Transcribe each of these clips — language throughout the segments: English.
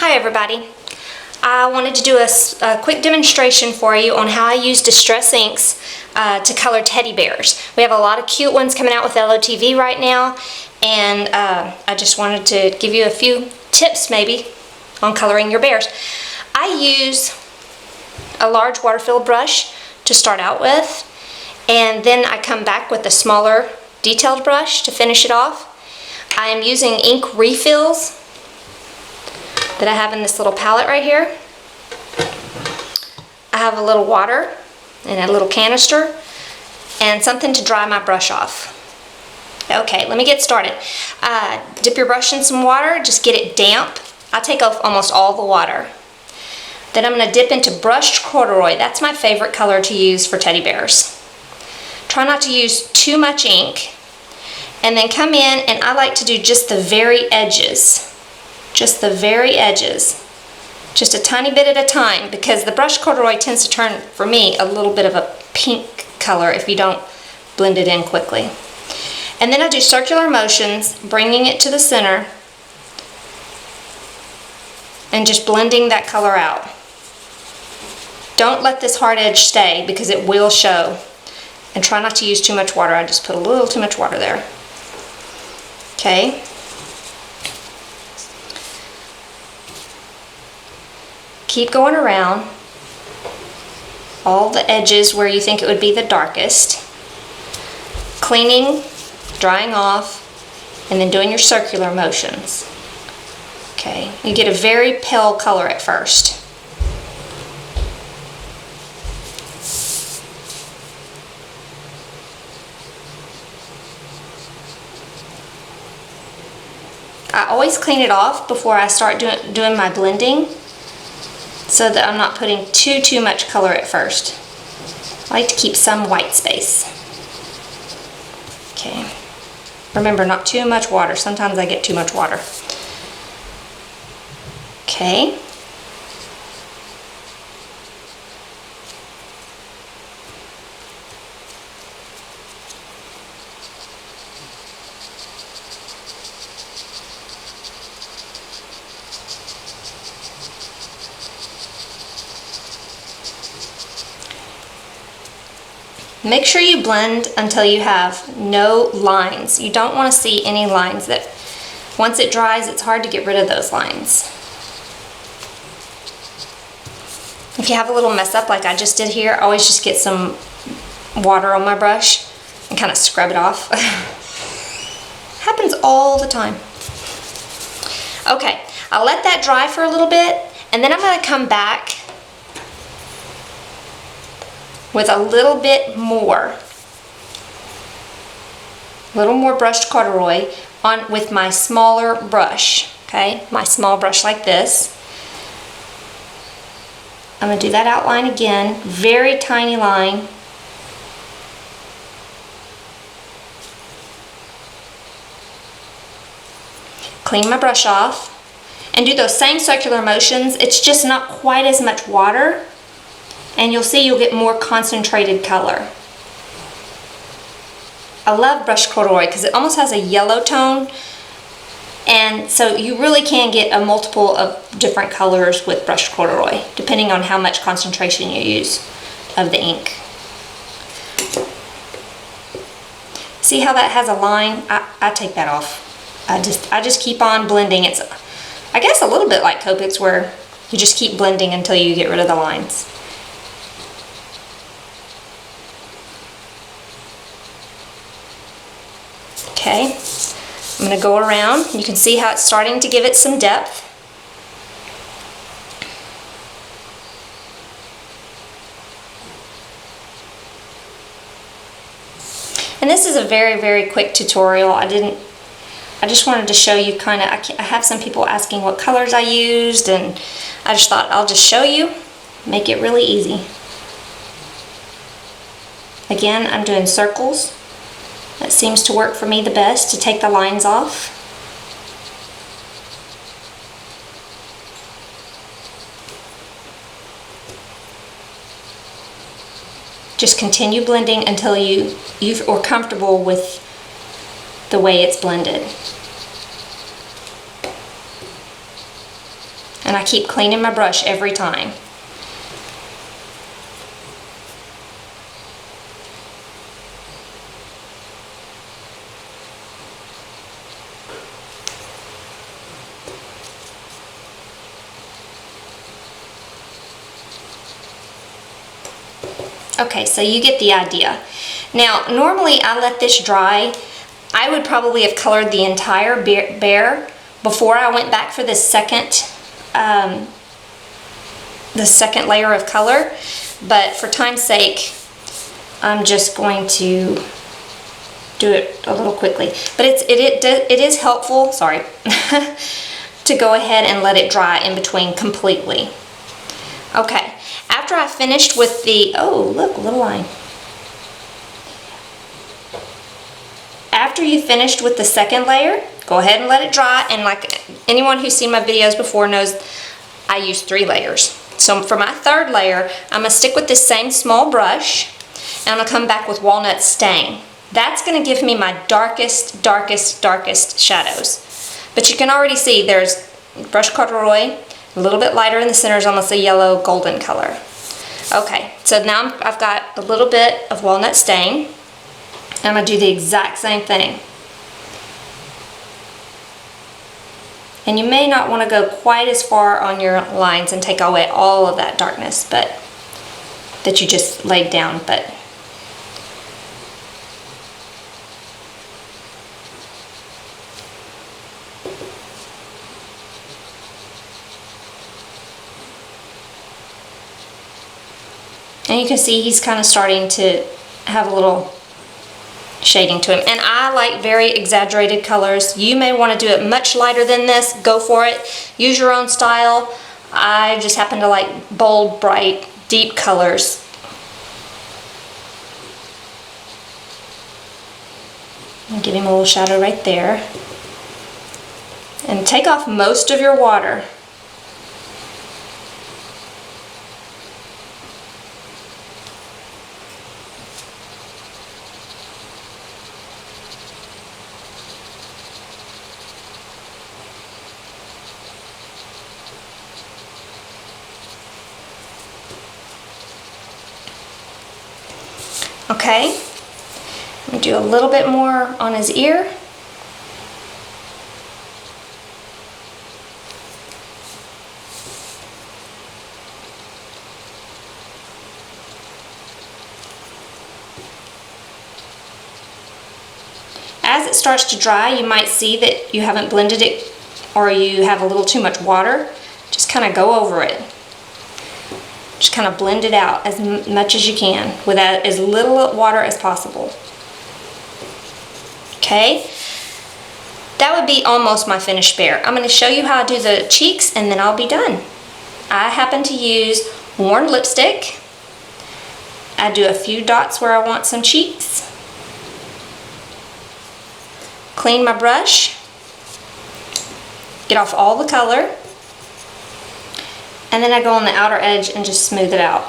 Hi everybody. I wanted to do a quick demonstration for you on how I use Distress Inks to color teddy bears. We have a lot of cute ones coming out with LOTV right now, and I just wanted to give you a few tips maybe on coloring your bears. I use a large water-filled brush to start out with, and then I come back with a smaller detailed brush to finish it off. I am using ink refills that I have in this little palette right here. I have a little water and a little canister and something to dry my brush off. Okay, let me get started. Dip your brush in some water, just get it damp. I take off almost all the water. Then I'm going to dip into brushed corduroy. That's my favorite color to use for teddy bears. Try not to use too much ink. And then come in, and I like to do just the very edges. Just the very edges. Just a tiny bit at a time, because the brushed corduroy tends to turn, for me, a little bit of a pink color if you don't blend it in quickly. And then I do circular motions, bringing it to the center and just blending that color out. Don't let this hard edge stay, because it will show. And try not to use too much water. I just put a little too much water there. Okay. Keep going around all the edges where you think it would be the darkest. Cleaning, drying off, and then doing your circular motions. Okay, you get a very pale color at first. I always clean it off before I start doing my blending, so that I'm not putting too much color at first. I like to keep some white space. Okay. Remember, not too much water. Sometimes I get too much water. Okay. Make sure you blend until you have no lines. You don't want to see any lines. That once it dries, it's hard to get rid of those lines. If you have a little mess up like I just did here, always just get some water on my brush and kind of scrub it off. Happens all the time. Okay, I'll let that dry for a little bit, and then I'm going to come back with a little bit more, brushed corduroy on with my smaller brush. Okay, my small brush like this. I'm going to do that outline again, very tiny line. Clean my brush off and do those same circular motions. It's just not quite as much water, and you'll see you'll get more concentrated color. I love brushed corduroy because it almost has a yellow tone, and so you really can get a multiple of different colors with brushed corduroy, depending on how much concentration you use of the ink. See how that has a line? I take that off. I just keep on blending. It's, I guess, a little bit like Copics, where you just keep blending until you get rid of the lines. Okay, I'm going to go around. You can see how it's starting to give it some depth. And this is a very quick tutorial. I just wanted to show you kind of, I have some people asking what colors I used, and I just thought I'll just show you, make it really easy. Again, I'm doing circles. That seems to work for me the best to take the lines off. Just continue blending until you are comfortable with the way it's blended. And I keep cleaning my brush every time. Okay, so you get the idea. Now, normally I let this dry. I would probably have colored the entire bear before I went back for the second layer of color, but for time's sake, I'm just going to do it a little quickly. But it is helpful, sorry, to go ahead and let it dry in between completely. Okay, after I finished with the, oh look, a little line. After you finished with the second layer, go ahead and let it dry, and like anyone who's seen my videos before knows, I use 3 layers. So for my third layer, I'm gonna stick with this same small brush, and I'm gonna come back with Walnut Stain. That's gonna give me my darkest, darkest, darkest shadows. But you can already see there's brush corduroy, a little bit lighter in the center, is almost a yellow golden color. Okay, so now I've got a little bit of Walnut Stain. I'm gonna do the exact same thing. And you may not want to go quite as far on your lines and take away all of that darkness, but that you just laid down, but and you can see he's kind of starting to have a little shading to him. And I like very exaggerated colors. You may want to do it much lighter than this. Go for it. Use your own style. I just happen to like bold, bright, deep colors. I'll give him a little shadow right there. And take off most of your water. Okay, I'm going to do a little bit more on his ear. As it starts to dry, you might see that you haven't blended it or you have a little too much water. Just kind of go over it. Just kind of blend it out as much as you can with as little water as possible. Okay, that would be almost my finished bear. I'm going to show you how I do the cheeks and then I'll be done. I happen to use worn lipstick. I do a few dots where I want some cheeks. Clean my brush. Get off all the color. And then I go on the outer edge and just smooth it out.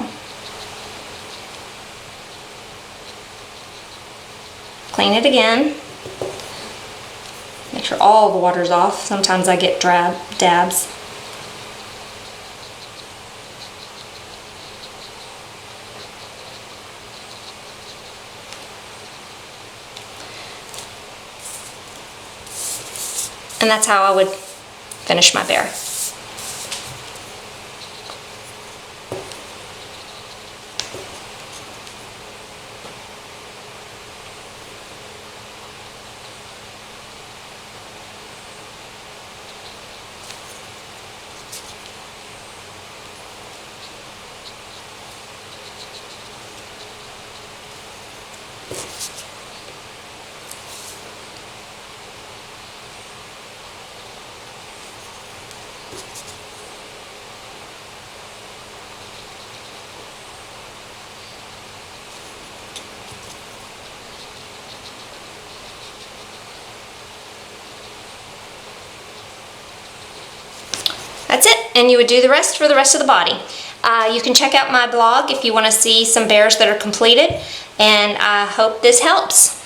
Clean it again. Make sure all the water's off. Sometimes I get dabs. And that's how I would finish my bear. That's it, and you would do the rest for the rest of the body. You can check out my blog if you want to see some bears that are completed, and I hope this helps.